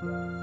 は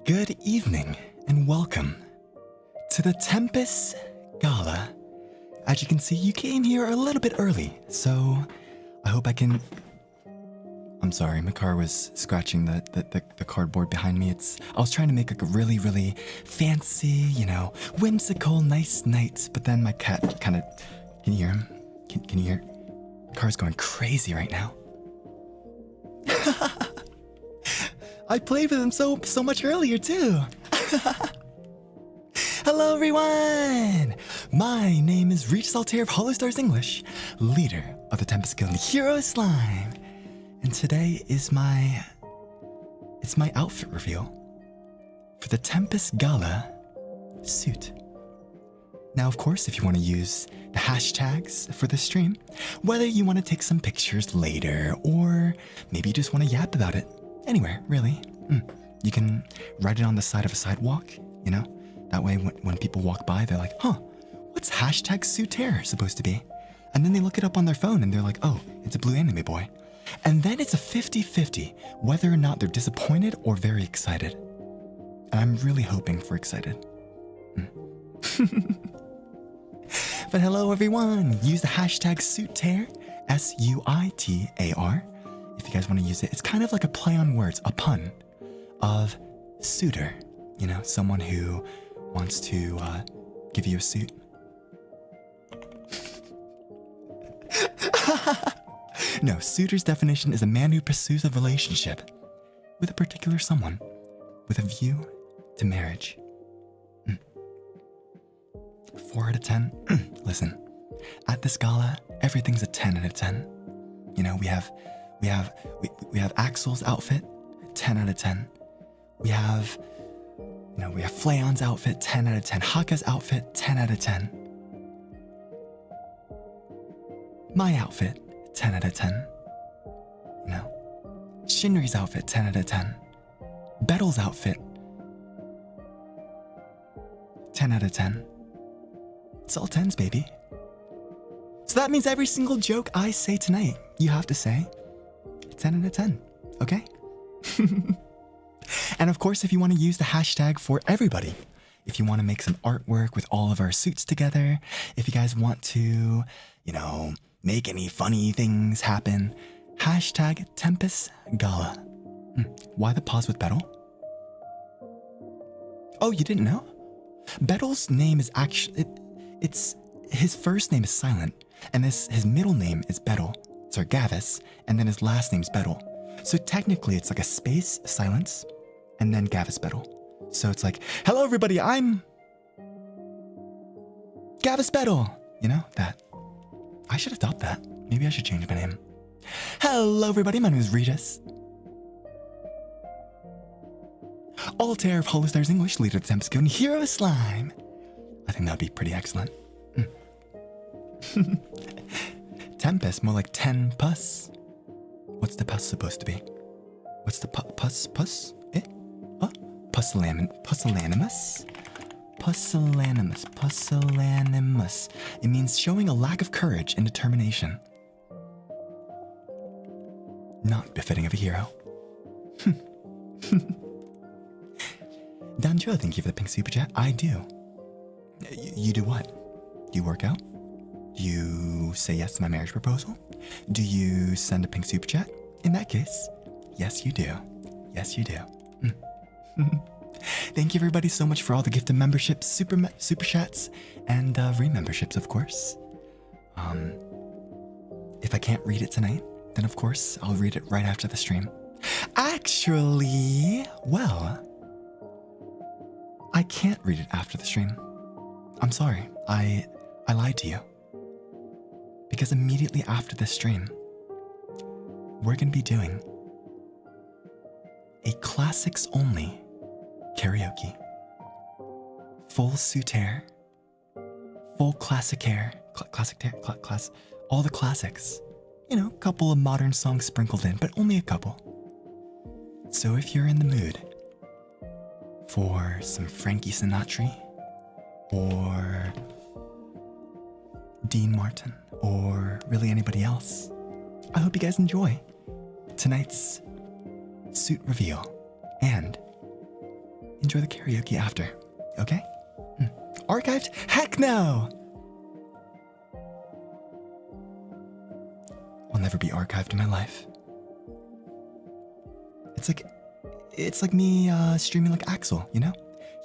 Good evening and welcome to the Tempus Gala. As you can see, you came here a little bit early, so I hope I can... I'm sorry, my car was scratching the cardboard behind me. I was trying to make like a really, really fancy, whimsical, nice night, but then my cat kind of... Can you hear him? Can you hear? The car's going crazy right now. I played with him so much earlier too. Hello everyone! My name is Regis Altare of HOLOSTARS English, leader of the Tempus Guild Hero Slime. And today is my outfit reveal for the Tempus Gala suit. Now, of course, if you want to use the hashtags for the stream, whether you want to take some pictures later or maybe you just want to yap about it, anywhere, really. You can write it on the side of a sidewalk, That way when people walk by, they're like, huh, what's hashtag Suitaire supposed to be? And then they look it up on their phone and they're like, oh, it's a blue anime boy. And then it's a 50-50, whether or not they're disappointed or very excited. And I'm really hoping for excited. But hello everyone, use the hashtag Suitaire, S-U-I-T-A-R, if you guys want to use it. It's kind of like a play on words, a pun of suitor, someone who wants to give you a suit. No, suitor's definition is a man who pursues a relationship with a particular someone with a view to marriage. 4 out of 10. Listen, at this gala, everything's a 10 out of 10. We have Axel's outfit, 10 out of 10. We have Flayon's outfit, 10 out of 10. Haka's outfit, 10 out of 10. My outfit, 10 out of 10. Shinri's outfit, 10 out of 10. Bettel's outfit, 10 out of 10. It's all 10s, baby. So that means every single joke I say tonight, you have to say 10 out of 10, okay? And of course, if you want to use the hashtag for everybody, if you want to make some artwork with all of our suits together, if you guys want to, make any funny things happen, hashtag Tempus Gala. Why the pause with Bettel? Oh, you didn't know? Bettel's name is actually, his first name is silent, and his middle name is Bettel, Gavis, and then his last name's Bettel. So technically it's like a space, silence, and then Gavis Bettel. So it's like, hello everybody, I'm Gavis Bettel. That. I should adopt that. Maybe I should change my name. Hello everybody, my name is Regis Altare of HOLOSTARS English, leader of the Tempus Guild Hero Slime. I think that'd be pretty excellent. Tempus, more like 10 pus. What's the pus supposed to be? What's the pus? Eh? What? Pusillanimous? Pusillanimous. It means showing a lack of courage and determination. Not befitting of a hero. Danjo, thank you for the pink super chat. I do. You do what? Do you work out? Do you say yes to my marriage proposal? Do you send a pink super chat? In that case, yes you do. Yes you do. Thank you everybody so much for all the gifted memberships, super chats, and re-memberships, of course. If I can't read it tonight, then of course I'll read it right after the stream. Actually, well, I can't read it after the stream. I'm sorry, I lied to you. Because immediately after this stream, we're gonna be doing a classics only karaoke. Full Suitaire, full classicaire, all the classics. A couple of modern songs sprinkled in, but only a couple. So if you're in the mood for some Frankie Sinatra, or Dean Martin, or really anybody else, I hope you guys enjoy tonight's suit reveal and enjoy the karaoke after, okay? Archived? Heck no! I'll never be archived in my life. It's like me streaming like Axel, you know?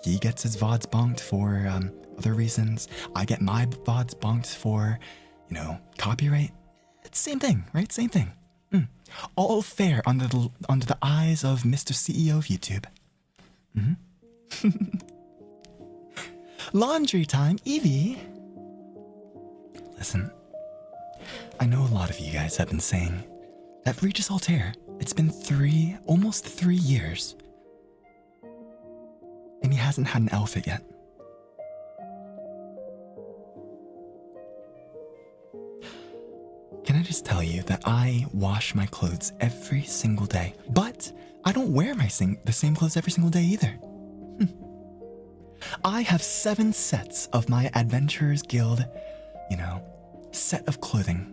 He gets his VODs bonked for other reasons. I get my VODs bonked for, copyright. It's the same thing, right? Same thing. All fair under the eyes of Mr. CEO of YouTube. Laundry time, Evie. Listen, I know a lot of you guys have been saying that Regis Altare, it's been almost 3 years, and he hasn't had an outfit yet. Can I just tell you that I wash my clothes every single day, but I don't wear the same clothes every single day either. I have 7 sets of my Adventurers Guild, set of clothing.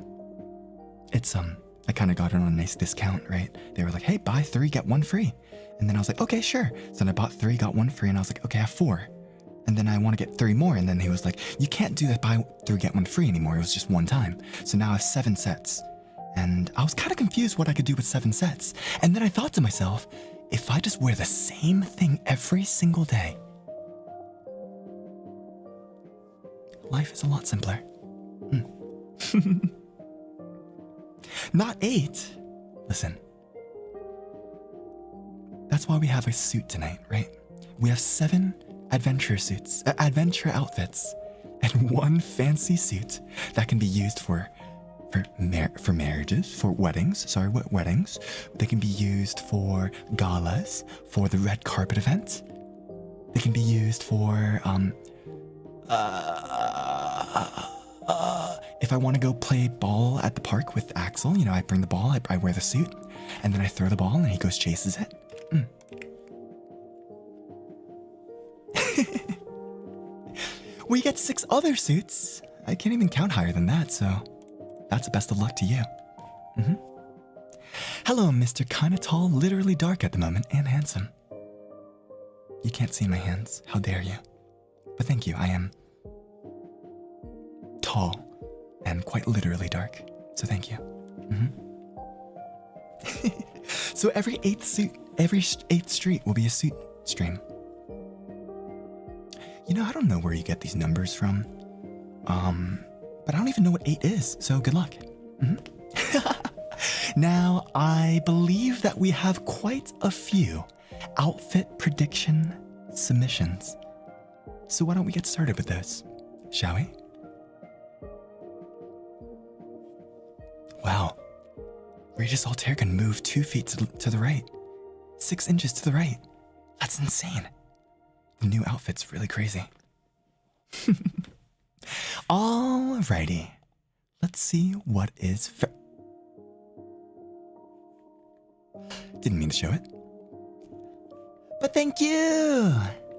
It's, I kind of got it on a nice discount, right? They were like, hey, buy 3, get 1 free. And then I was like, okay, sure. So then I bought 3, got 1 free, and I was like, okay, I have 4. And then I want to get 3 more, and then he was like, you can't do that buy 3, get 1 free anymore. It was just one time. So now I have 7 sets. And I was kind of confused what I could do with 7 sets. And then I thought to myself, if I just wear the same thing every single day, life is a lot simpler. Not 8. Listen. That's why we have a suit tonight, right? We have 7 adventure outfits, and 1 fancy suit that can be used for marriages, for weddings. Weddings. They can be used for galas, for the red carpet event. They can be used for if I want to go play ball at the park with Axel, I bring the ball, I wear the suit, and then I throw the ball and he goes chases it. We get 6 other suits. I can't even count higher than that, so that's the best of luck to you. Hello, Mr. Kinda Tall, literally dark at the moment, and handsome. You can't see my hands, how dare you. But thank you, I am tall and quite literally dark, so thank you. So every 8th street will be a suit stream. I don't know where you get these numbers from, but I don't even know what 8 is, so good luck. Now, I believe that we have quite a few outfit prediction submissions, so why don't we get started with those, shall we? Wow, Regis Altare can move 2 feet to the right, 6 inches to the right. That's insane. The new outfit's really crazy. Alrighty, let's see what is Didn't mean to show it, but thank you.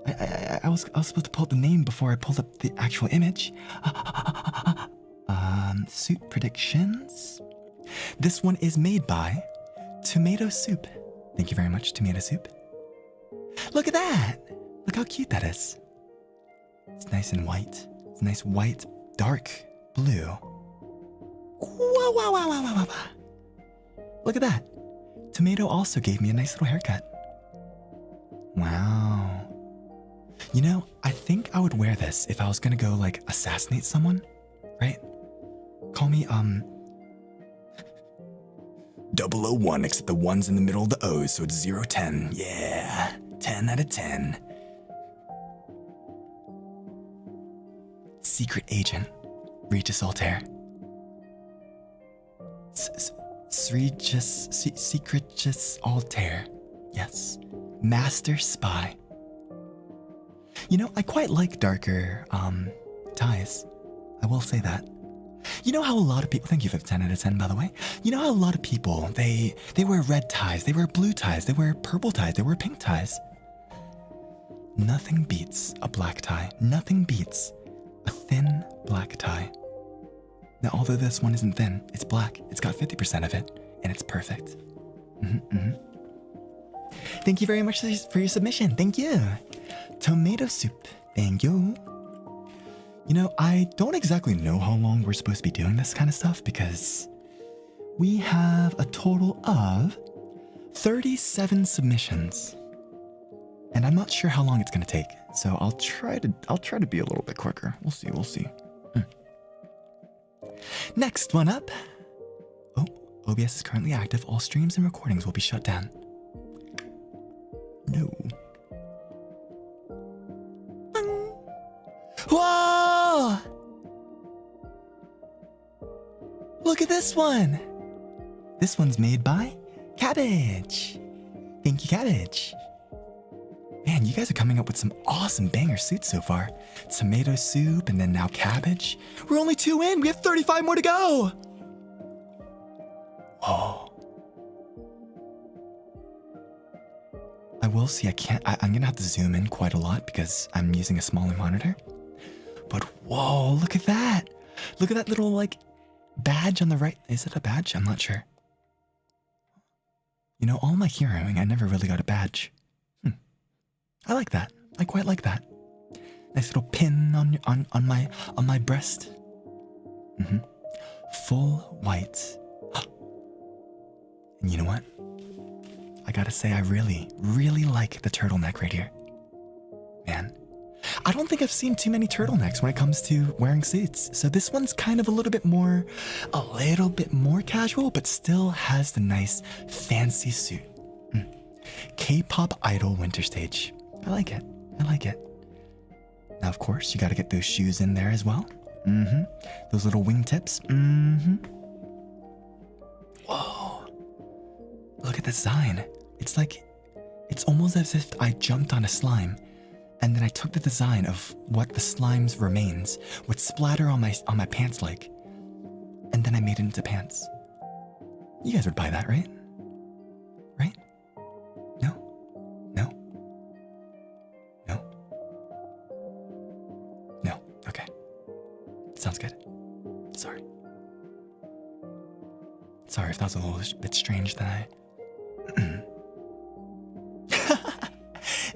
I was supposed to pull up the name before I pulled up the actual image. Suit predictions. This one is made by Tomato Soup. Thank you very much, Tomato Soup. Look at that. Look how cute that is. It's nice and white. It's nice white, dark blue. Wow. Look at that. Tomato also gave me a nice little haircut. Wow. I think I would wear this if I was gonna go, assassinate someone, right? Call me, 001, except the 1's in the middle of the O's, so it's 010. Yeah, 10 out of 10. Secret Agent, Regis Altare. Regis Altare. Yes. Master Spy. I quite like darker, ties. I will say that. How a lot of people, thank you for the 10 out of 10, by the way. How a lot of people, they wear red ties, they wear blue ties, they wear purple ties, they wear pink ties. Nothing beats a black tie. Nothing beats a thin black tie. Now, although this one isn't thin, it's black. It's got 50% of it, and it's perfect. Thank you very much for your submission. Thank you. tomato soup. Thank you. You know, I don't exactly know how long we're supposed to be doing this kind of stuff because we have a total of 37 submissions. And I'm not sure how long it's going to take. So I'll try to be a little bit quicker. We'll see. Next one up. Oh, OBS is currently active. All streams and recordings will be shut down. No. Whoa! Look at this one. This one's made by Cabbage. Thank you, Cabbage. Man, you guys are coming up with some awesome banger suits so far. Tomato soup and then now cabbage. We're only 2 in. We have 35 more to go. Whoa. I will see. I'm gonna have to zoom in quite a lot because I'm using a smaller monitor. But whoa, look at that. Look at that little like badge on the right. Is it a badge? I'm not sure. You know, all my heroing, I never really got a badge. I like that. I quite like that. Nice little pin on my breast. Full white. And you know what? I gotta say, I really, really like the turtleneck right here. Man, I don't think I've seen too many turtlenecks when it comes to wearing suits. So this one's kind of a little bit more casual, but still has the nice fancy suit. K-pop idol winter stage. I like it. Now, of course, you gotta get those shoes in there as well. Those little wingtips. Whoa. Look at the design. It's almost as if I jumped on a slime and then I took the design of what the slime's remains would splatter on my pants leg, and then I made it into pants. You guys would buy that, right? Right? No? Okay. Sounds good. Sorry if that was a little bit strange that I...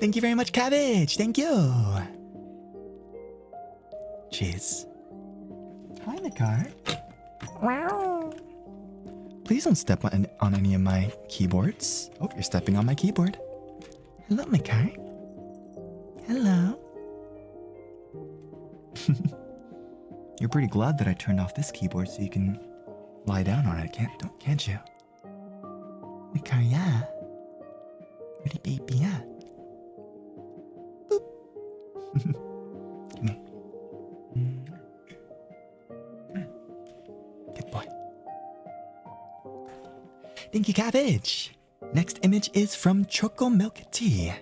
Thank you very much, Cabbage. Thank you. Jeez. Hi, Nikar. Wow. Please don't step on any of my keyboards. Oh, you're stepping on my keyboard. Hello, Nikar. Hello. You're pretty glad that I turned off this keyboard so you can lie down on it, can't you? Nikar, yeah. Pretty baby, yeah. Boop. Come here. Good boy. Thank you, Cabbage. Next image is from Choco Milk Tea.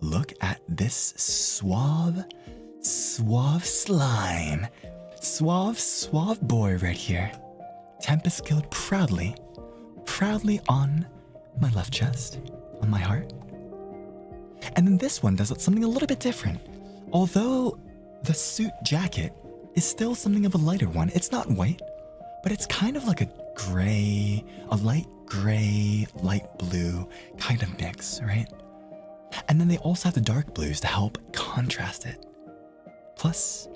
Look at this suave slime. Suave boy right here. Tempus Guild proudly on my left chest, on my heart. And then this one does something a little bit different. Although the suit jacket is still something of a lighter one. It's not white, but it's kind of like a light gray, light blue kind of mix, right? And then they also have the dark blues to help contrast it. Plus,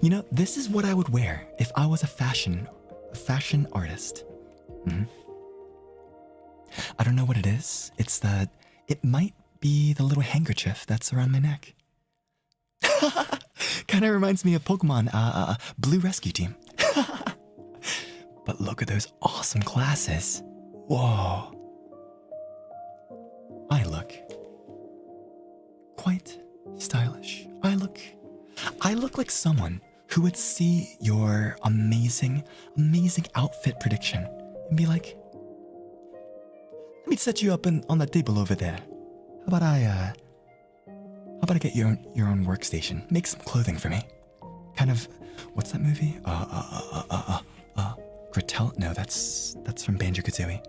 you know, this is what I would wear if I was a fashion artist. I don't know what it is. It might be the little handkerchief that's around my neck. Kind of reminds me of Pokemon, Blue Rescue Team. But look at those awesome glasses. Whoa. I look quite stylish. I look like someone who would see your amazing outfit prediction and be like, let me set you up on that table over there. How about I get your own workstation? Make some clothing for me. Kind of, what's that movie? Gretel? No, that's from Banjo-Kazooie.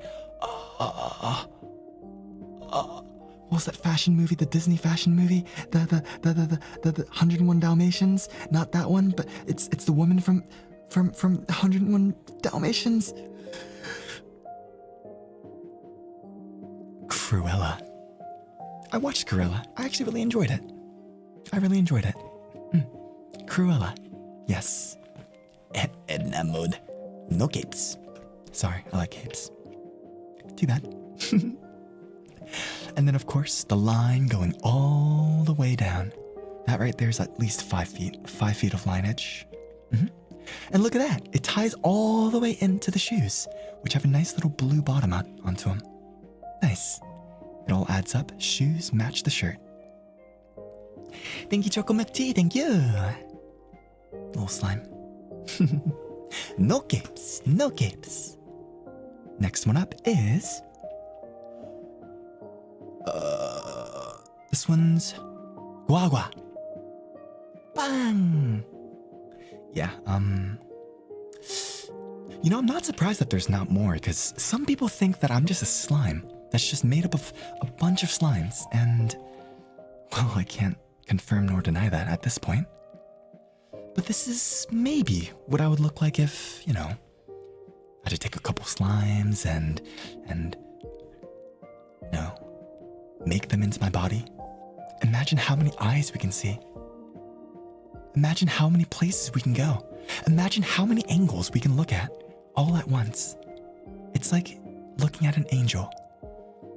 What was that fashion movie? The Disney fashion movie? The 101 Dalmatians? Not that one, but it's the woman from 101 Dalmatians. Cruella. I watched Cruella. I actually really enjoyed it. I really enjoyed it. Cruella. Yes. Edna mode. No capes. Sorry, I like capes. Too bad. And then, of course, the line going all the way down. That right there's at least 5 feet. 5 feet of lineage. And look at that. It ties all the way into the shoes, which have a nice little blue bottom onto them. Nice. It all adds up. Shoes match the shirt. Thank you, Choco McT. Thank you. Little slime. No capes. No capes. Next one up is... this one's... Guagua. Bang! Yeah, you know, I'm not surprised that there's not more, because some people think that I'm just a slime that's just made up of a bunch of slimes, and, well, I can't confirm nor deny that at this point. But this is maybe what I would look like if, you know, I had to take a couple slimes and, you know, make them into my body. Imagine how many eyes we can see. Imagine how many places we can go. Imagine how many angles we can look at all at once. It's like looking at an angel.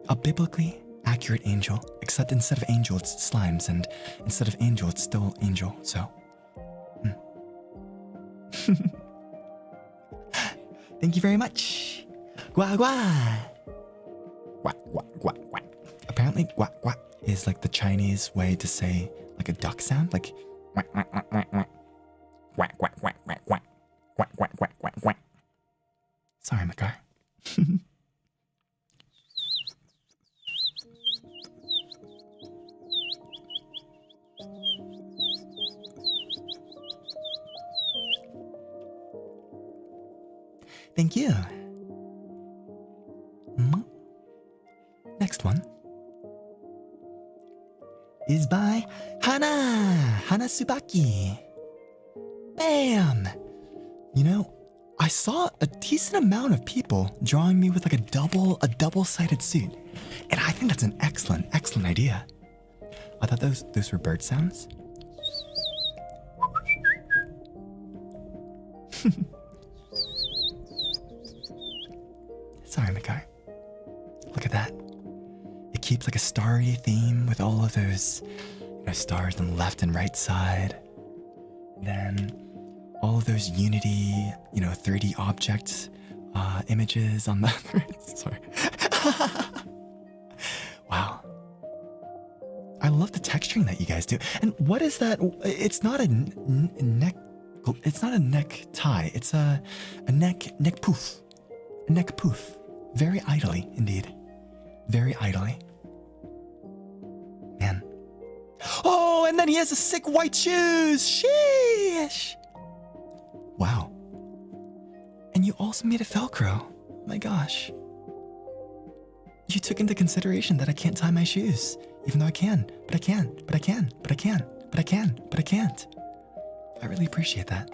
A biblically accurate angel, except instead of angel, it's slimes, and instead of angel, it's still angel, so. Thank you very much. Gua gua. Gua gua gua gua. Apparently, gua gua is like the Chinese way to say like a duck sound, like quack quack quack quack quack quack quack quack quack quack quack quack quack quack quack. Sorry, Makar. Thank you. Next one is by Hana Subaki. Bam! You know, I saw a decent amount of people drawing me with like a double-sided suit, and I think that's an excellent idea. I thought those were bird sounds. Sorry, Makar. Look at that. It keeps like a starry theme with all of those, you know, stars on the left and right side. And then all of those Unity, you know, 3D object images on the sorry. Wow. I love the texturing that you guys do. And what is that? It's not a neck. It's not a neck tie. It's a neck poof. A neck poof. Very idly, indeed. Very idly. Man. Oh, and then he has a sick white shoes. Sheesh. Wow. And you also made a Velcro. My gosh. You took into consideration that I can't tie my shoes, even though I can, but I can, but I can, but I can, but I can, but I can't. I really appreciate that.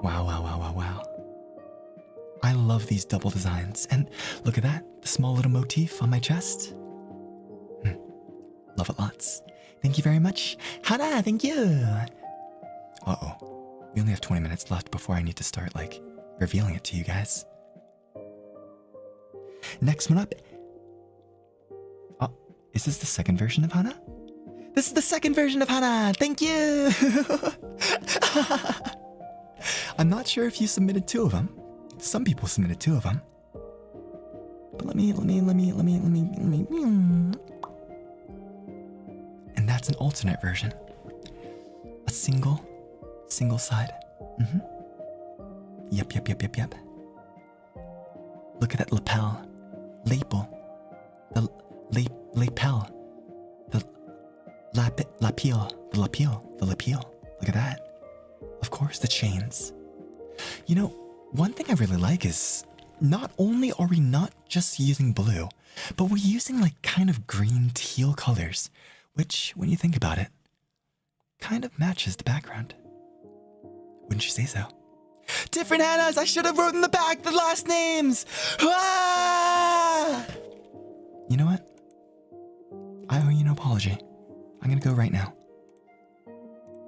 Wow, wow, wow, wow, wow. I love these double designs. And look at that, the small little motif on my chest. Love it lots. Thank you very much. Hana, thank you. Uh-oh. We only have 20 minutes left before I need to start, like, revealing it to you guys. Next one up. Oh, is this the second version of Hana? This is the second version of Hana. Thank you. I'm not sure if you submitted 2 of them. Some people submitted 2 of them. But let me. And that's an alternate version. A single side. Yep. Look at that lapel. The lapel. The lapel. Look at that. Of course, the chains. You know, one thing I really like is not only are we not just using blue, but we're using like kind of green teal colors, which, when you think about it, kind of matches the background. Wouldn't you say so? Different Hanas! I should have wrote in the back the last names! Ah! You know what? I owe you an apology. I'm gonna go right now.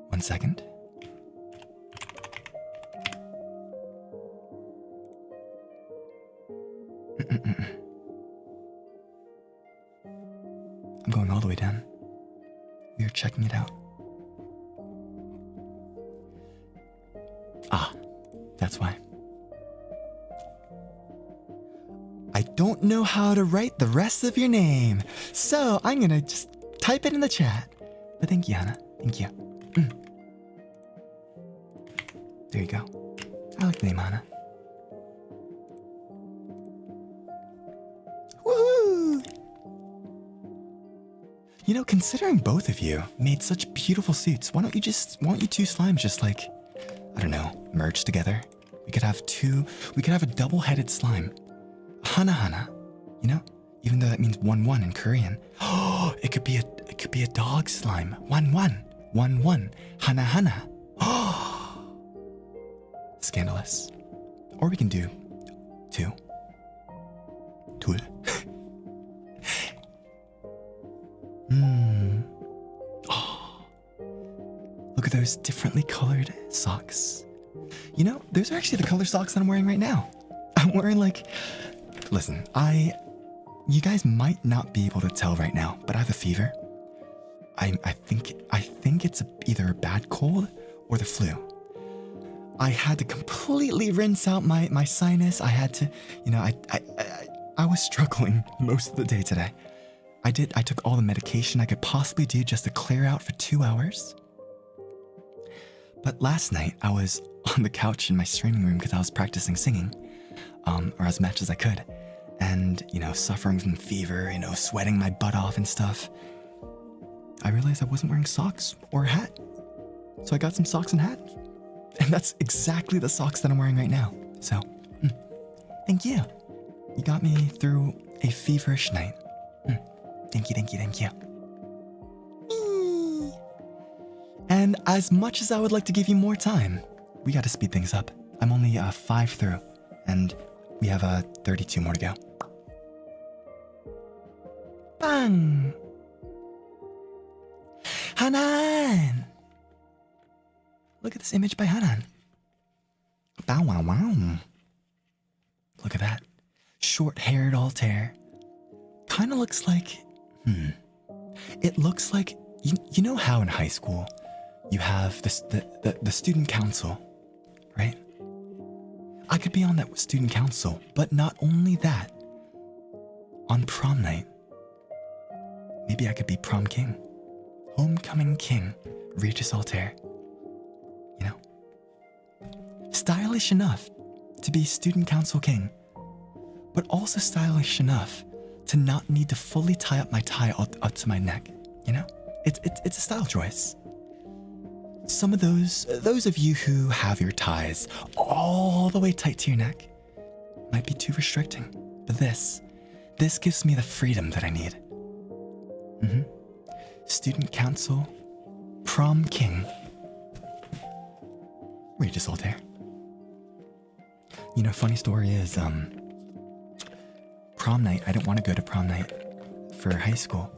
1 second. I'm going all the way down. We are checking it out. Ah, that's why. I don't know how to write the rest of your name, so I'm gonna just type it in the chat. But thank you, Hannah. Thank you. There you go. I like the name, Hannah. Woohoo! You know, considering both of you made such beautiful suits, why don't you two slimes just like, I don't know, merge together? We could have a double-headed slime. Hana, you know? Even though that means 1-1 in Korean. Oh, it could be a dog slime. 1-1. Hana. Oh, scandalous. Or we can do 2. Oh, look at those differently colored socks. You know, those are actually the color socks that I'm wearing right now. I'm wearing like, listen, you guys might not be able to tell right now, but I have a fever. I think it's either a bad cold or the flu. I had to completely rinse out my sinus. I had to, you know, I was struggling most of the day today. I took all the medication I could possibly do just to clear out for 2 hours. But last night I was on the couch in my streaming room because I was practicing singing, or as much as I could. And, you know, suffering from fever, you know, sweating my butt off and stuff. I realized I wasn't wearing socks or a hat. So I got some socks and hat. And that's exactly the socks that I'm wearing right now. So, thank you. You got me through a feverish night. Thank you. And as much as I would like to give you more time, we gotta speed things up. I'm only 5 through, and we have 32 more to go. Bang! Hanan! Look at this image by Hanan. Bow wow wow. Look at that. Short-haired Altare. Kinda looks like... It looks like... You know how in high school you have the student council, right? I could be on that student council, but not only that. On prom night, maybe I could be prom king. Homecoming king, Regis Altare. You know? Stylish enough to be student council king, but also stylish enough to not need to fully tie up my tie up to my neck, you know? It's a style choice. Some of those of you who have your ties all the way tight to your neck might be too restricting, but this gives me the freedom that I need. Student council, prom king, Regis Altare. You know, funny story is, prom night, I didn't want to go to prom night for high school.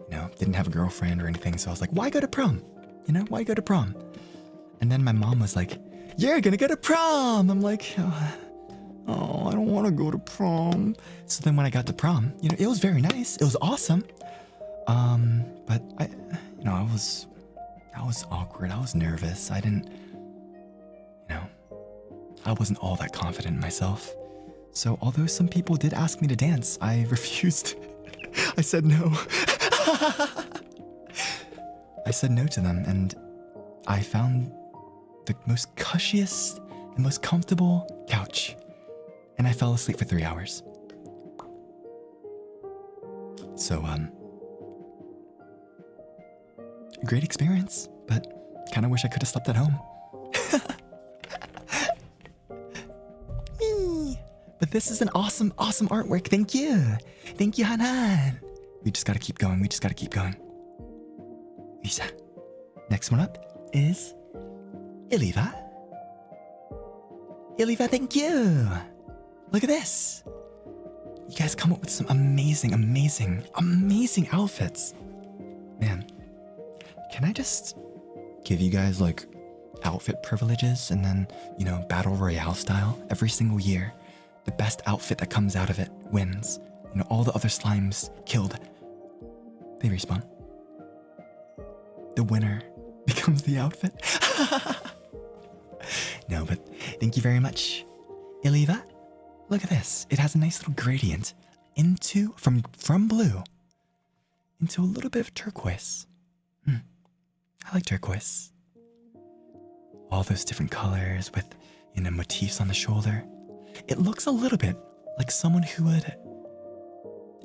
You know, didn't have a girlfriend or anything, so I was like, why go to prom? You know, why go to prom? And then my mom was like, you're gonna go to prom! I'm like, oh, I don't want to go to prom. So then when I got to prom, you know, it was very nice. It was awesome. But I was awkward. I was nervous. I didn't, you know, I wasn't all that confident in myself. So although some people did ask me to dance, I refused. I said no. I said no to them, and I found the most cushiest, the most comfortable couch, and I fell asleep for 3 hours. So, great experience, but kind of wish I could have slept at home. But this is an awesome artwork. Thank you, Hanan. We just gotta keep going. Lisa. Next one up is Iliva. Iliva, thank you. Look at this. You guys come up with some amazing, amazing, amazing outfits. Man, can I just give you guys like outfit privileges and then, you know, battle royale style every single year? The best outfit that comes out of it wins. You know, all the other slimes killed, they respawn. The winner becomes the outfit. No, but thank you very much, Iliva. Look at this. It has a nice little gradient from blue into a little bit of turquoise. I like turquoise. All those different colors with, you know, motifs on the shoulder. It looks a little bit like someone who would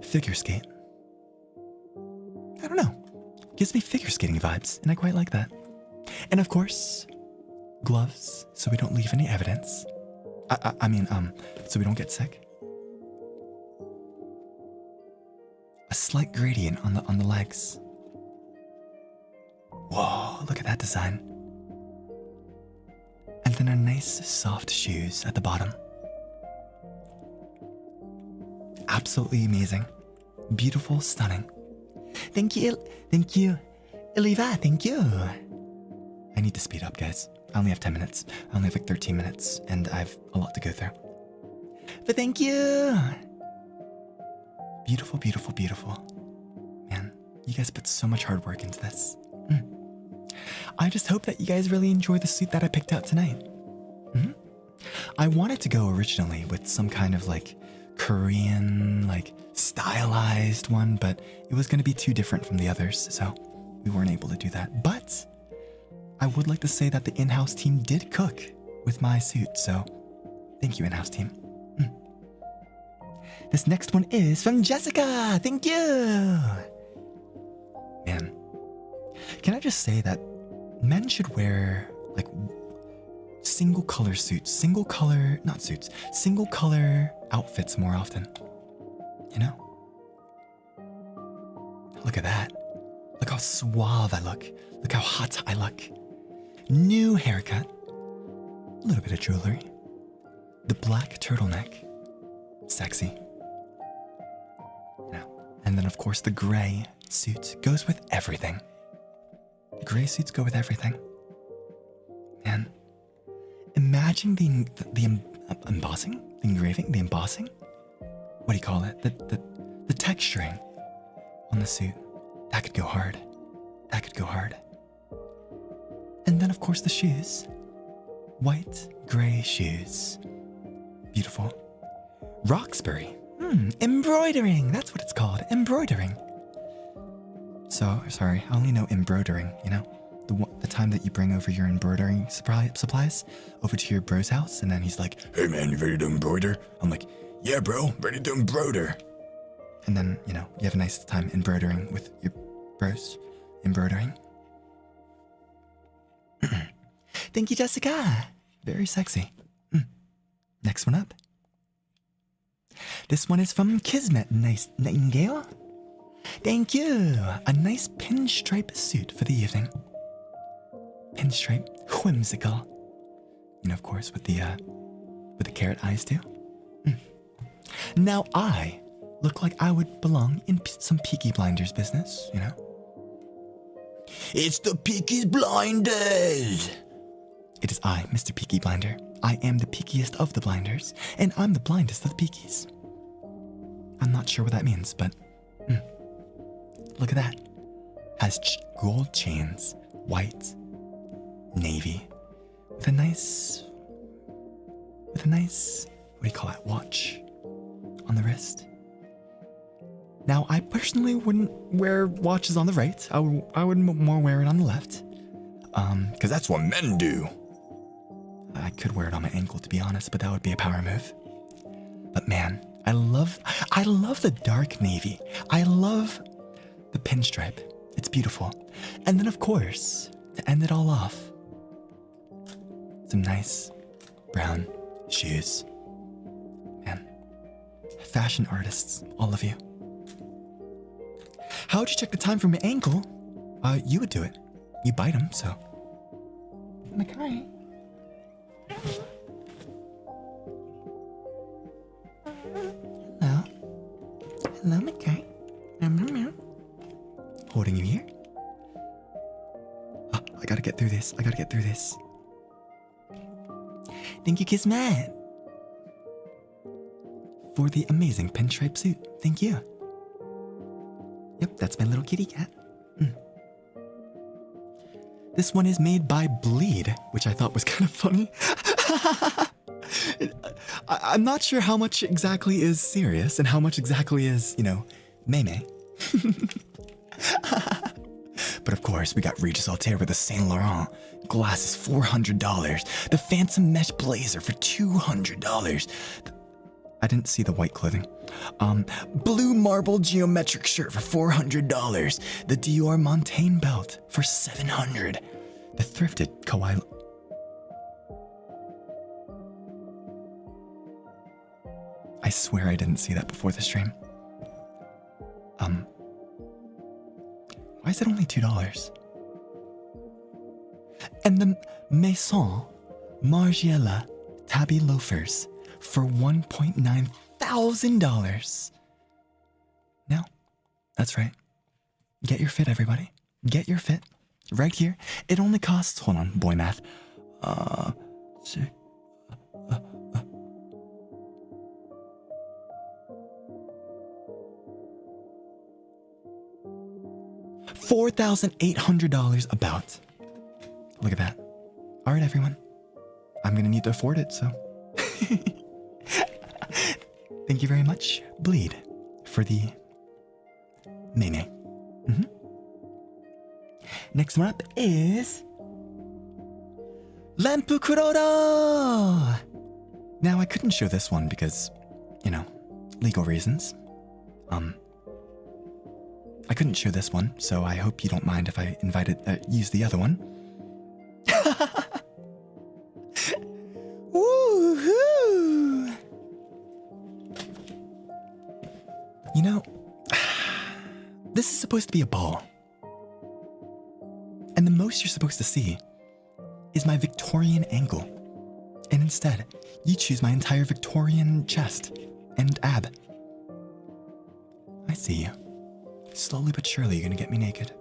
figure skate. I don't know. Gives me figure skating vibes, and I quite like that. And of course, gloves, so we don't leave any evidence. I mean, so we don't get sick. A slight gradient on the legs. Whoa, look at that design. And then a nice soft shoes at the bottom. Absolutely amazing. Beautiful, stunning. Thank you, Iliva, thank you. I need to speed up, guys. I only have 10 minutes. I only have like 13 minutes, and I have a lot to go through. But thank you. Beautiful, beautiful, beautiful. Man, you guys put so much hard work into this. I just hope that you guys really enjoy the suit that I picked out tonight. I wanted to go originally with some kind of like Korean, like stylized one, but it was going to be too different from the others, so we weren't able to do that. But I would like to say that the in-house team did cook with my suit, so thank you, in-house team. This next one is from Jessica. Thank you. Man, can I just say that men should wear like single color outfits more often, you know? Look at that. Look how suave I look. Look how hot I look. New haircut. A little bit of jewelry. The black turtleneck. Sexy. You know. And then of course the gray suit goes with everything. The gray suits go with everything. Man, imagine the embossing, the engraving, the embossing. What do you call it? The texturing on the suit. That could go hard. That could go hard. And then of course the shoes. White, gray shoes. Beautiful. Roxbury. Embroidering. That's what it's called. Embroidering. So, sorry, I only know embroidering, you know? The time that you bring over your embroidering supplies over to your bro's house, and then he's like, "Hey man, you ready to embroider?" I'm like, "Yeah bro, ready to embroider." And then, you know, you have a nice time embroidering with your bros. Embroidering. Thank you, Jessica. Very sexy. Next one up. This one is from Kismet Nightingale. Thank you. A nice pinstripe suit for the evening. Pinstripe, whimsical. You know, of course, with the carrot eyes too. Now I look like I would belong in some Peaky Blinders business, you know? It's the Peaky Blinders! It is I, Mr. Peaky Blinder. I am the peakiest of the blinders, and I'm the blindest of the peakies. I'm not sure what that means, but look at that. Has gold chains, white, navy, with a nice, what do you call that, watch on the wrist. Now, I personally wouldn't wear watches on the right. I would more wear it on the left, because that's what men do. I could wear it on my ankle, to be honest, but that would be a power move. But man, I love the dark navy. I love the pinstripe. It's beautiful. And then, of course, to end it all off, some nice brown shoes. Man, fashion artists, all of you. How would you check the time from your ankle? You would do it. You bite them, so. Makai. Hello. Hello, my guy. Holding you here. Oh, I gotta get through this. Thank you, Kismet, for the amazing pinstripe suit. Thank you. Yep, that's my little kitty cat. This one is made by Bleed, which I thought was kind of funny. I'm not sure how much exactly is serious and how much exactly is, meme. But of course, we got Regis Altare with the Saint Laurent. Glasses, $400. The Phantom Mesh Blazer for $200. I didn't see the white clothing. Blue Marble Geometric Shirt for $400. The Dior Montaigne Belt for $700. The thrifted Kawaii... I swear I didn't see that before the stream. Why is it only $2? And the Maison Margiela Tabby Loafers for $1.9 thousand. Now, that's right. Get your fit, everybody. Get your fit. Right here. It only costs, hold on, boy math. $4,800 about. Look at that. All right, everyone. I'm gonna need to afford it, so. Thank you very much, Bleed, for the meme. Next one up is Lampu Kuroda. Now I couldn't show this one because, legal reasons. I couldn't show this one, so I hope you don't mind if I use the other one. Woohoo! This is supposed to be a ball. And the most you're supposed to see is my Victorian ankle. And instead, you choose my entire Victorian chest and ab. I see you. Slowly but surely, you're gonna get me naked.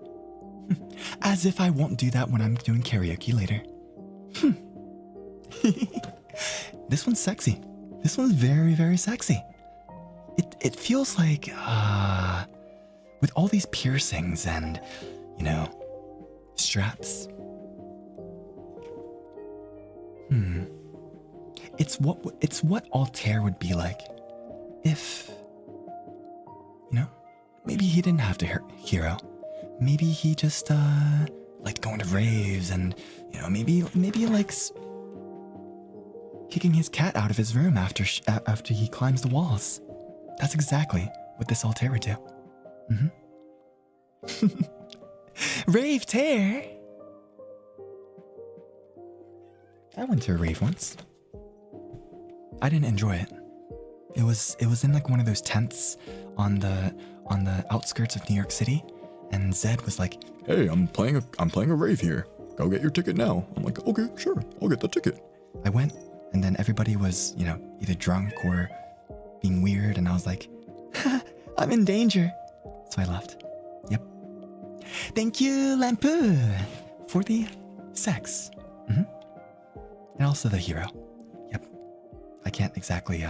As if I won't do that when I'm doing karaoke later. This one's sexy. This one's very, very sexy. It feels like, with all these piercings and, straps. It's what Altair would be like if, maybe he didn't have to hero. Maybe he just liked going to raves and, maybe he likes kicking his cat out of his room after he climbs the walls. That's exactly what this Altair would do. Rave tear. I went to a rave once. I didn't enjoy it. It was in like one of those tents on the outskirts of New York City, and Zed was like, "Hey, I'm playing a rave here. Go get your ticket now." I'm like, "Okay, sure, I'll get the ticket." I went, and then everybody was, either drunk or being weird, and I was like, "I'm in danger," so I left. Yep. Thank you, Lampu, for the sex. And also the hero. Yep. I can't exactly,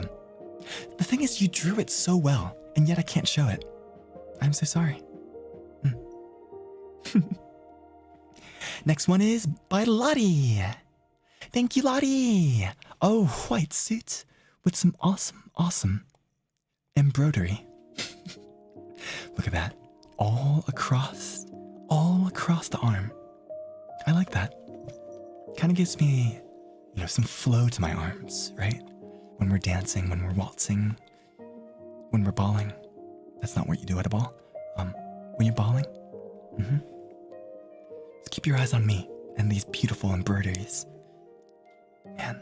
The thing is, you drew it so well, and yet I can't show it. I'm so sorry. Next one is by Lottie. Thank you, Lottie. Oh, white suit with some awesome embroidery. Look at that. All across the arm. I like that. Kind of gives me, some flow to my arms, right? When we're dancing, when we're waltzing, when we're balling. That's not what you do at a ball. When you're balling, just keep your eyes on me and these beautiful embroideries. Man,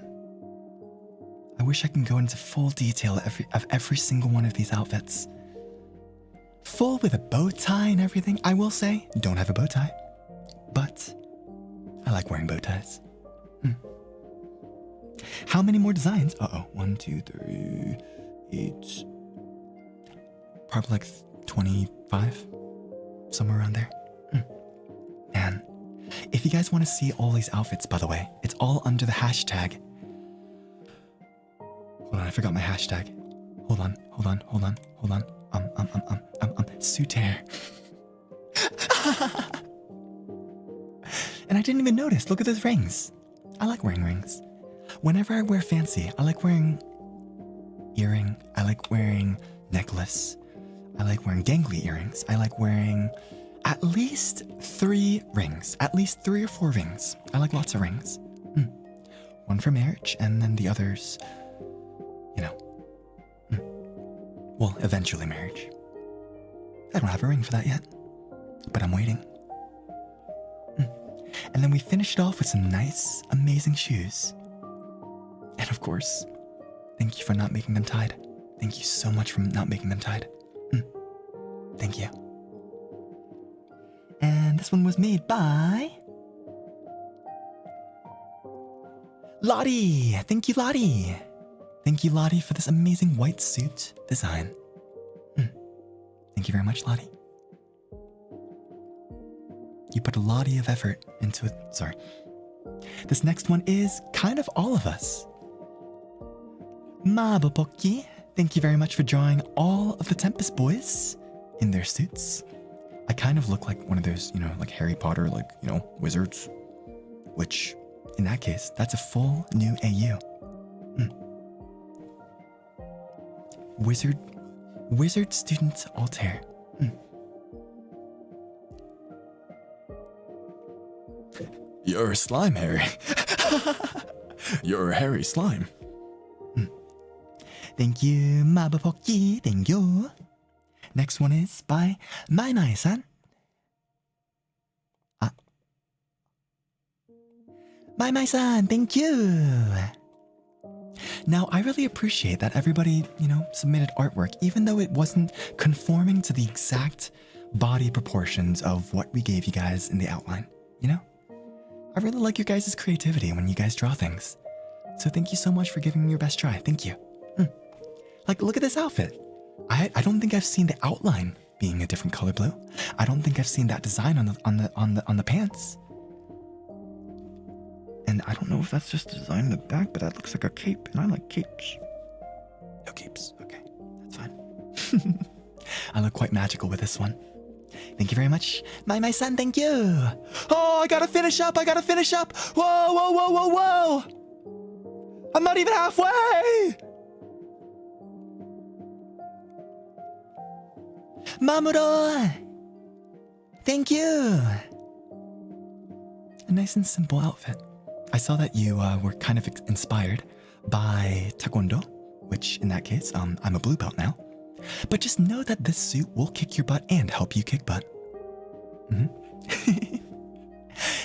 I wish I can go into full detail of every single one of these outfits. Full with a bow tie and everything. I will say, don't have a bow tie, but I like wearing bow ties. How many more designs? 1, 2, 3, 8. Probably like 25, somewhere around there. Man, if you guys want to see all these outfits, by the way, it's all under the hashtag. Hold on, I forgot my hashtag. Hold on. Suitaire. And I didn't even notice. Look at those rings. I like wearing rings. Whenever I wear fancy, I like wearing earring. I like wearing necklace. I like wearing dangly earrings. I like wearing at least 3 rings. At least 3 or 4 rings. I like lots of rings. One for marriage, and then the others, you know. Well, eventually marriage. I don't have a ring for that yet, but I'm waiting. And then we finished off with some nice, amazing shoes. And of course, thank you for not making them tied. Thank you so much for not making them tied. Thank you. And this one was made by Lottie. Thank you, Lottie. Thank you, Lottie, for this amazing white suit design. Thank you very much, Lottie. You put a lot of effort into it. Sorry. This next one is kind of all of us. Mabopoki, thank you very much for drawing all of the Tempus boys in their suits. I kind of look like one of those, like Harry Potter, wizards. Which, in that case, that's a full new AU. Wizard student Altare. You're a slime, Harry. You're a hairy slime. Thank you, Mabopoki. Thank you. Next one is by Mai-Mai-san. Mai-Mai-san, thank you. Now, I really appreciate that everybody, submitted artwork, even though it wasn't conforming to the exact body proportions of what we gave you guys in the outline, I really like your guys' creativity when you guys draw things. So thank you so much for giving me your best try. Thank you. Look at this outfit. I don't think I've seen the outline being a different color blue. I don't think I've seen that design on the pants. And I don't know if that's just the design in the back, but that looks like a cape, and I like capes. No capes. Okay, that's fine. I look quite magical with this one. Thank you very much. Mai-Mai-san, thank you. Oh, I gotta finish up. Whoa. I'm not even halfway. Mamoru, thank you. A nice and simple outfit. I saw that you were kind of inspired by Taekwondo, which in that case, I'm a blue belt now. But just know that this suit will kick your butt and help you kick butt.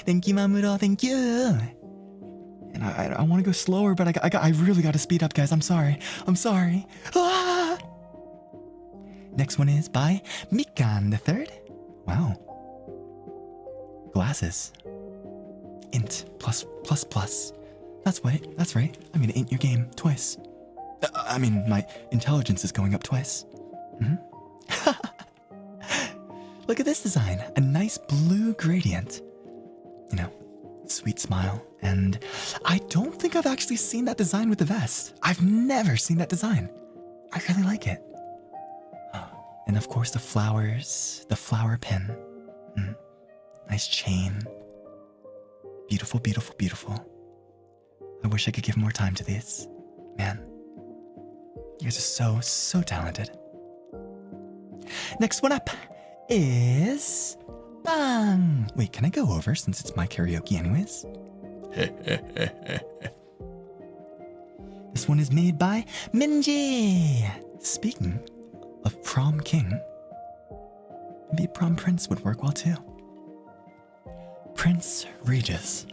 Thank you, Mamoru, thank you. And I want to go slower, but I really got to speed up, guys. I'm sorry. Ah! Next one is by Mikan III. Wow. Glasses. Int plus. That's right. I'm gonna int your game twice. My intelligence is going up twice. Look at this design. A nice blue gradient. Sweet smile. And I don't think I've actually seen that design with the vest. I've never seen that design. I really like it. And of course the flowers, the flower pin. Nice chain. Beautiful. I wish I could give more time to these. Man, you guys are so talented. Next one up is Bang. Wait, can I go over since it's my karaoke anyways? This one is made by Minji. Speaking of prom king, maybe a prom prince would work well too. Prince Regis,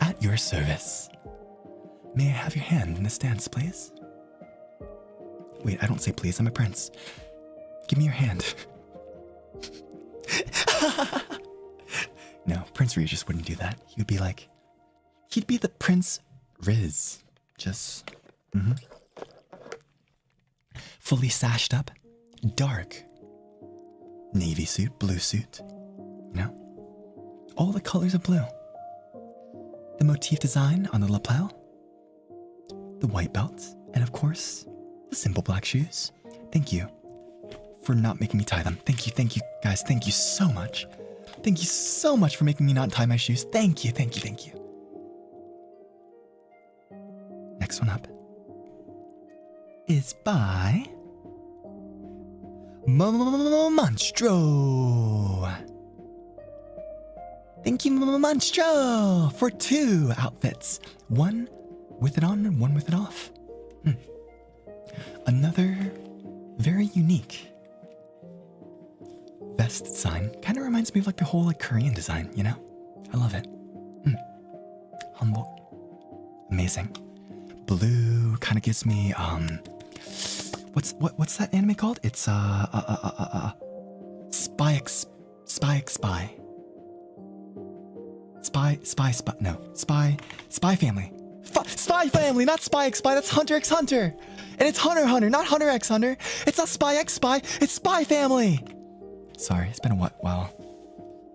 at your service. May I have your hand in this dance, please? Wait, I don't say please, I'm a prince. Give me your hand. No, Prince Regis wouldn't do that. He'd be the Prince Riz. Fully sashed up, dark, navy suit, blue suit, you know? All the colors of blue. The motif design on the lapel, the white belt, and of course, the simple black shoes. Thank you for not making me tie them. Thank you, guys. Thank you so much. Thank you so much for making me not tie my shoes. Thank you. Next one up is by Monstro. Thank you, Monstro, for 2 outfits. One with it on and one with it off. Another very unique vest design. Kind of reminds me of like the whole like Korean design, you know? I love it. Humble. Amazing. Blue kind of gives me what's that anime called? It's Spy Family. Spy Family, not Spy X Spy. That's Hunter X Hunter, and it's Hunter Hunter, not Hunter X Hunter. It's not Spy X Spy. It's Spy Family. Sorry, it's been a while.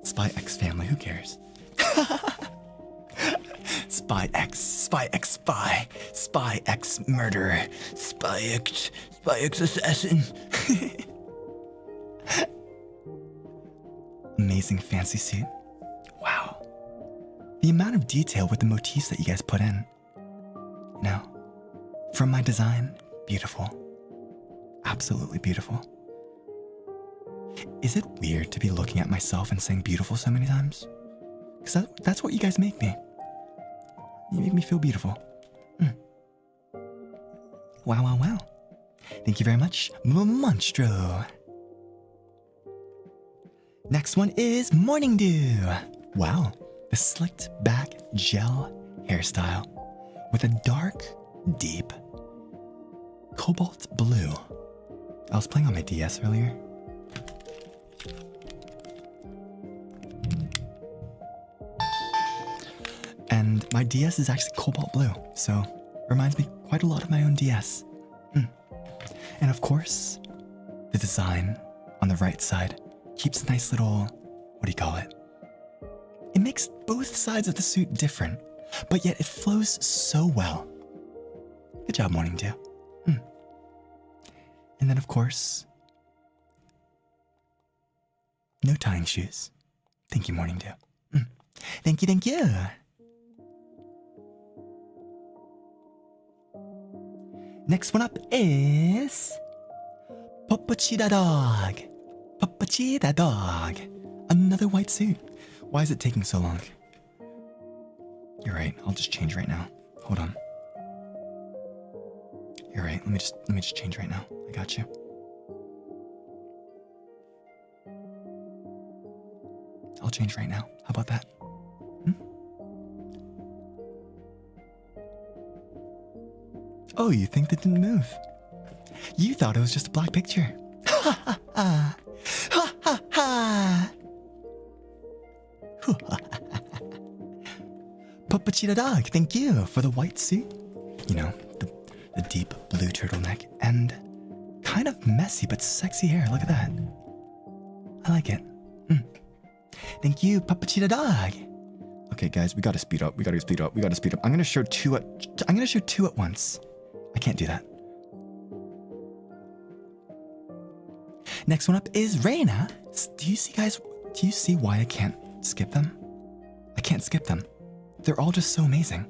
Spy X Family. Who cares? Spy X Spy, Spy X Murderer, Spy X Assassin. Amazing fancy suit. Wow. The amount of detail with the motifs that you guys put in. No. From my design, beautiful. Absolutely beautiful. Is it weird to be looking at myself and saying beautiful so many times? Because that's what you guys make me. You make me feel beautiful. Wow. Thank you very much, Monstro. Next one is Morning Dew. Wow, the slicked back gel hairstyle with a dark, deep cobalt blue. I was playing on my DS earlier. And my DS is actually cobalt blue, so reminds me quite a lot of my own DS. And of course, the design on the right side keeps a nice little, what do you call it? It makes both sides of the suit different, but yet it flows so well. Good job, Morning Dew. And then of course, no tying shoes. Thank you, Morning Dew. Thank you. Next one up is Papachita Dog. Papachita Dog. Another white suit. Why is it taking so long? You're right. I'll just change right now. Hold on. You're right. Let me just change right now. I got you. I'll change right now. How about that? Oh, you think that didn't move? You thought it was just a black picture. Ha ha ha. Ha ha ha. Papachita Dog, thank you for the white suit. You know, the deep blue turtleneck and kind of messy but sexy hair. Look at that. I like it. Thank you, Papachita Dog. Okay, guys, we gotta speed up. I'm gonna show two at once. I can't do that. Next one up is Reina. Do you see why I can't skip them? I can't skip them. They're all just so amazing.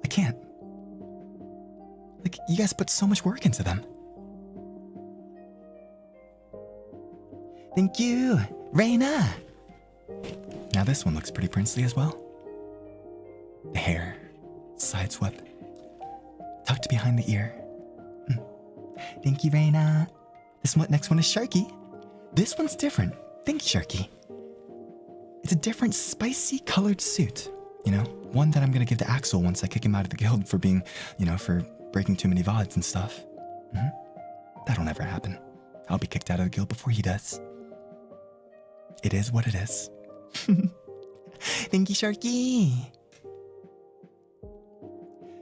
I can't. Like, you guys put so much work into them. Thank you, Reina. Now this one looks pretty princely as well. The hair, side swept, tucked behind the ear. Thank you, Reina. Next one is Sharky. This one's different. Thank you, Sharky. It's a different spicy colored suit. You know, one that I'm gonna give to Axel once I kick him out of the guild for being, for breaking too many VODs and stuff. That'll never happen. I'll be kicked out of the guild before he does. It is what it is. Thank you, Sharky.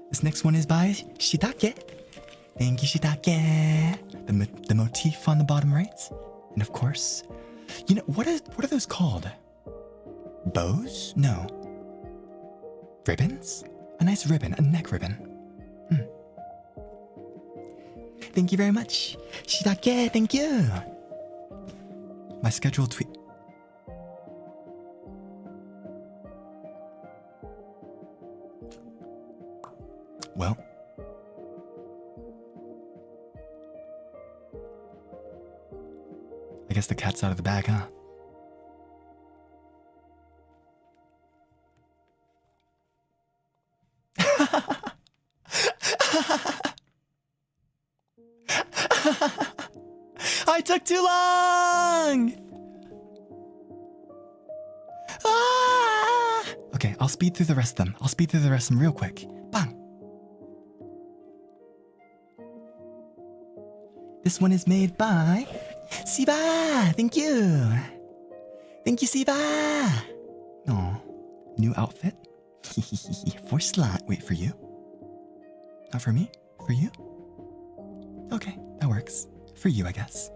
This next one is by Shiitake. Thank you, Shiitake. the motif on the bottom right. And of course, you know, what are those called? Bows? No. Ribbons? A nice ribbon, a neck ribbon. Thank you very much. Shirake, thank you. My scheduled tweet. Well, I guess the cat's out of the bag, huh? I took too long! Ah! Okay, I'll speed through the rest of them. I'll speed through the rest of them real quick. Bang! This one is made by Siba! Thank you! Thank you, Siba! Aw, new outfit? For slot. Wait, for you? Not for me? For you? Okay, that works. For you, I guess.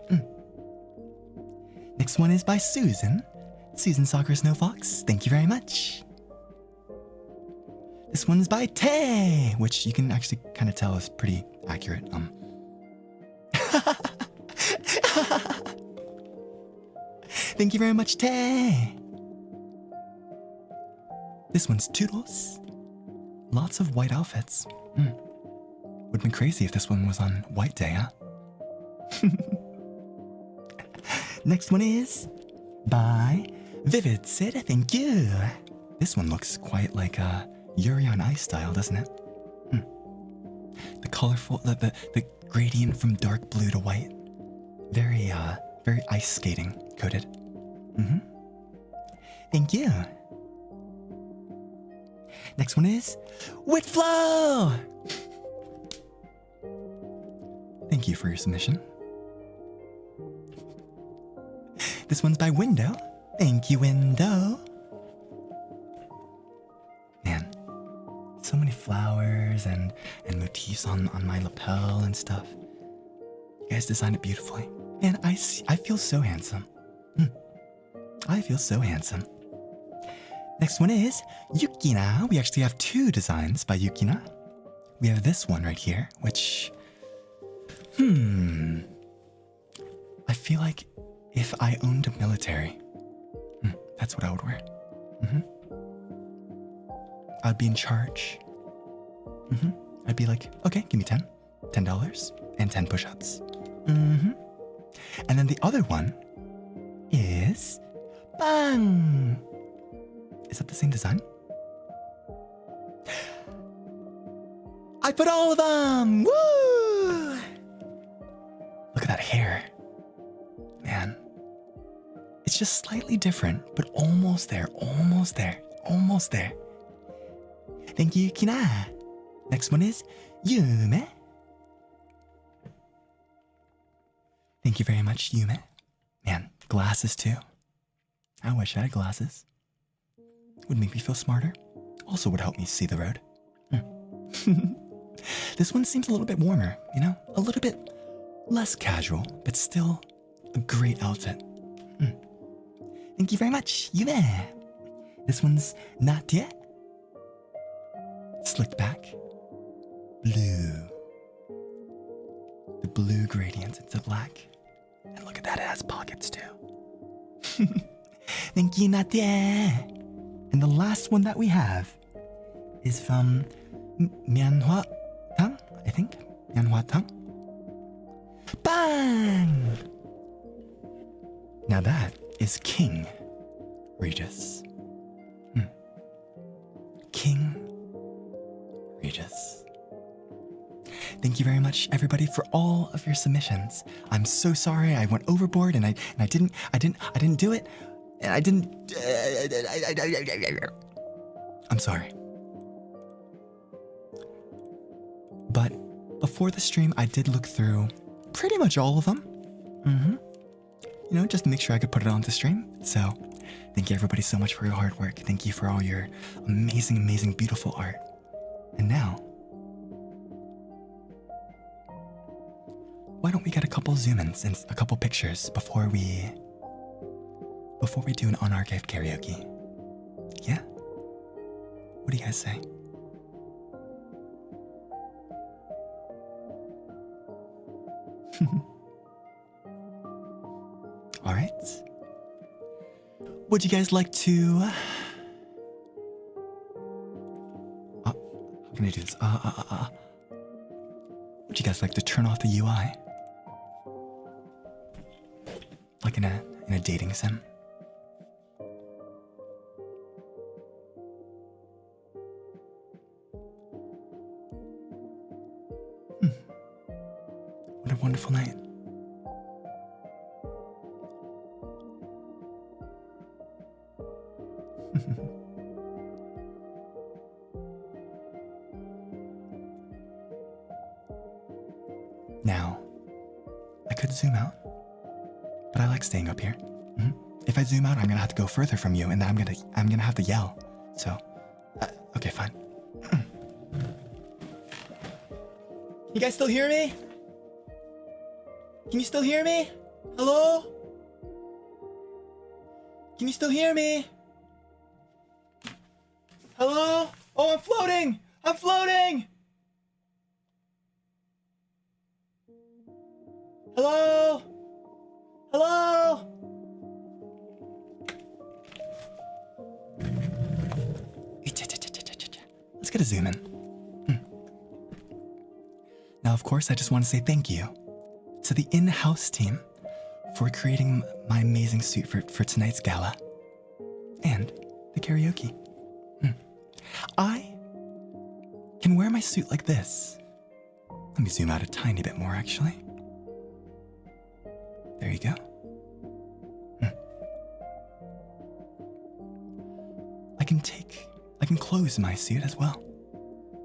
Next one is by Susan. Susan Soccer Snow Fox. Thank you very much. This one's by Tay, which you can actually kind of tell is pretty accurate. Thank you very much, Tay. This one's Toodles. Lots of white outfits. Would've been crazy if this one was on White Day, huh? Next one is by Vivid Sid. Thank you. This one looks quite like Yuri on Ice style, doesn't it? The colorful, the gradient from dark blue to white. Very ice skating coated. Thank you. Next one is Whitflow. Thank you for your submission. This one's by Window. Thank you, Window. Man, so many flowers and motifs on my lapel and stuff. You guys designed it beautifully. Man, I feel so handsome. I feel so handsome. Next one is Yukina. We actually have two designs by Yukina. We have this one right here, which... I feel like if I owned a military, that's what I would wear. I'd be in charge. I'd be like, okay, give me $10 and 10 push-ups. And then the other one is Bang! Is that the same design? I put all of them! Woo! Look at that hair. Man. It's just slightly different, but almost there, almost there, almost there. Thank you, Kina. Next one is Yume. Thank you very much, Yume. Man, glasses too. I wish I had glasses. Would make me feel smarter. Also would help me see the road. This one seems a little bit warmer, you know? A little bit less casual, but still a great outfit. Thank you very much, Yume. This one's not yet. Slicked back. Blue. The blue gradient into black. And look at that, it has pockets too. Thank you, Nadia. And the last one that we have is from Mianhua Tang, I think. Mianhua Tang. Bang! Now that is King Regis. King Regis. Thank you very much, everybody, for all of your submissions. I'm so sorry I went overboard and I didn't do it. And I didn't. I'm sorry. But before the stream, I did look through pretty much all of them. You know, just to make sure I could put it on the stream. So, thank you everybody so much for your hard work. Thank you for all your amazing, amazing, beautiful art. And now, why don't we get a couple zoom-ins and a couple pictures before we do an unarchived karaoke? Yeah? What do you guys say? All right. Would you guys like to... how can I do this? Would you guys like to turn off the UI? Like in a dating sim? What a wonderful night. Now, I could zoom out, but I like staying up here. If I zoom out, I'm gonna have to go further from you, and then I'm gonna have to yell. So, okay, fine. You guys still hear me? Can you still hear me? Hello? Can you still hear me? Hello? Oh, I'm floating! I'm floating! Hello? Hello? Let's get a zoom in. Now, of course, I just want to say thank you to the in-house team for creating my amazing suit for tonight's gala and the karaoke. I can wear my suit like this. Let me zoom out a tiny bit more, actually. There you go. I can close my suit as well.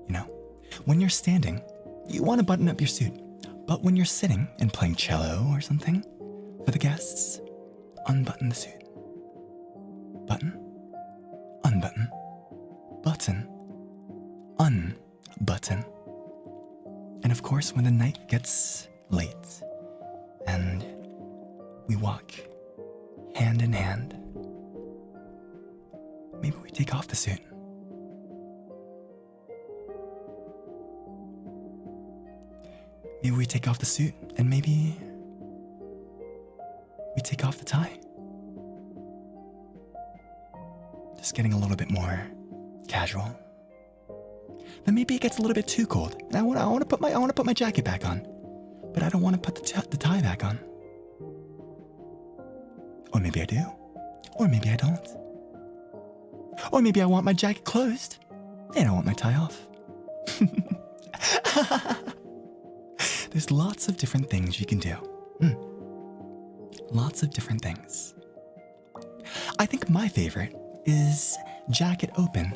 You know, when you're standing, you want to button up your suit. But when you're sitting and playing cello or something, for the guests, unbutton the suit. Button, unbutton, button, unbutton. And of course, when the night gets late and we walk hand in hand, maybe we take off the suit. Maybe we take off the suit and maybe we take off the tie. Just getting a little bit more casual. Then maybe it gets a little bit too cold. And I want to put my jacket back on, but I don't want to put the tie back on. Or maybe I do, or maybe I don't. Or maybe I want my jacket closed and I want my tie off. There's lots of different things you can do. Lots of different things. I think my favorite is jacket open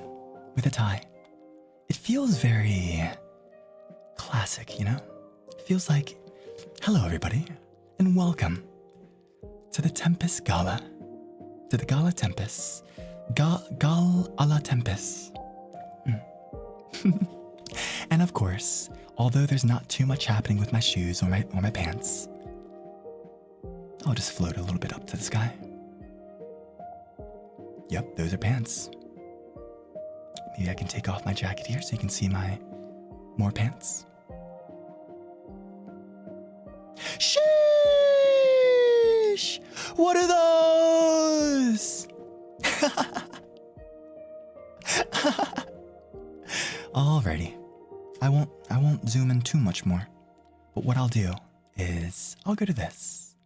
with a tie. It feels very classic, you know? It feels like, hello everybody, and welcome to the Tempus Gala. To the Gala Tempus. Gal a la Tempus. And of course, although there's not too much happening with my shoes or my pants, I'll just float a little bit up to the sky. Yep, those are pants. Maybe I can take off my jacket here so you can see my more pants. Sheesh! What are those? Alrighty. I won't zoom in too much more. But what I'll do is I'll go to this.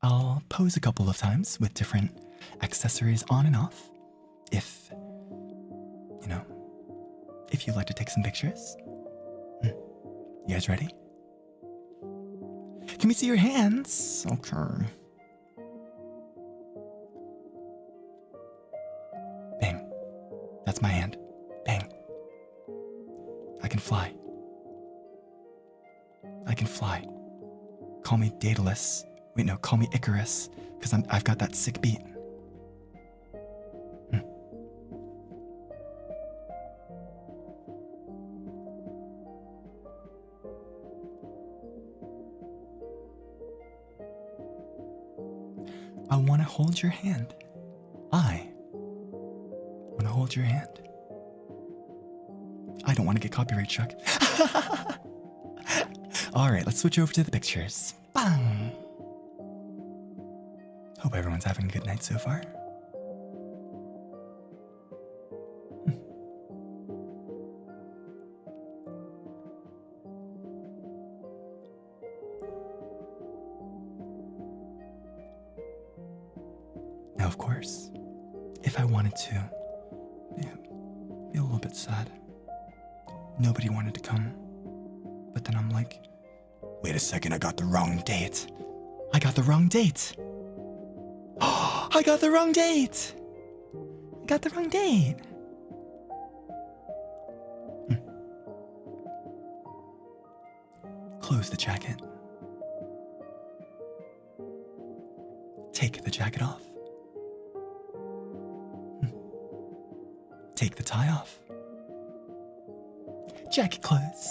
I'll pose a couple of times with different accessories on and off. If you'd like to take some pictures. You guys ready? Can we see your hands? Okay. Bang. That's my hand. Bang. I can fly. I can fly. Call me Daedalus. Wait, no, call me Icarus, because I've got that sick beat. I want to hold your hand. I want to hold your hand. I don't want to get copyright struck. All right, let's switch over to the pictures. Bang! Hope everyone's having a good night so far. Now, of course, if I wanted to be a little bit sad, nobody wanted to come, but then I'm like, wait a second, I got the wrong date. I got the wrong date. Oh, I got the wrong date. I got the wrong date. Close the jacket. Take the jacket off. Take the tie off. Jacket close.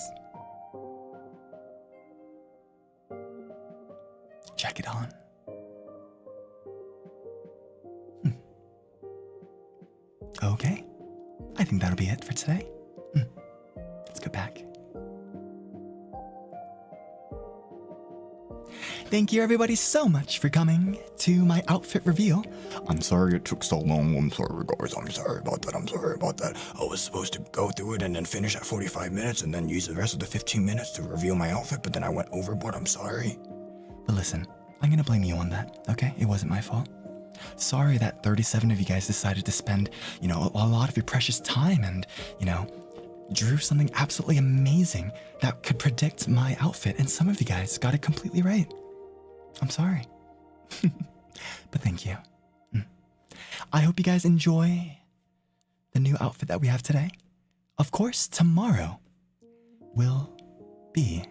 Jacket on. Okay, I think that'll be it for today. Let's go back. Thank you everybody so much for coming to my outfit reveal. I'm sorry it took so long. I'm sorry guys, I'm sorry about that. I was supposed to go through it and then finish at 45 minutes and then use the rest of the 15 minutes to reveal my outfit, but then I went overboard, I'm sorry. But listen, I'm gonna blame you on that, okay? It wasn't my fault. Sorry that 37 of you guys decided to spend, a lot of your precious time and, drew something absolutely amazing that could predict my outfit, and some of you guys got it completely right. I'm sorry. But thank you. I hope you guys enjoy the new outfit that we have today. Of course, tomorrow will be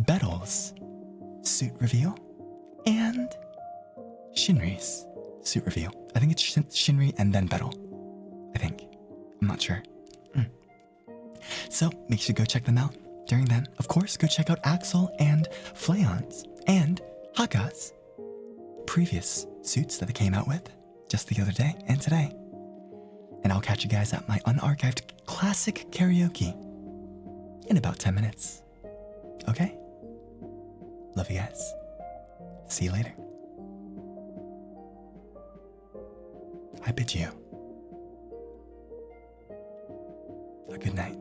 Bettel's suit reveal and Shinri's suit reveal. I think it's Shinri and then Bettel. I think. I'm not sure. So make sure to go check them out. During then, of course, go check out Axel and Flayon's and Haka's previous suits that they came out with just the other day and today. And I'll catch you guys at my unarchived classic karaoke in about 10 minutes. Okay? Love you guys. See you later. I bid you a good night.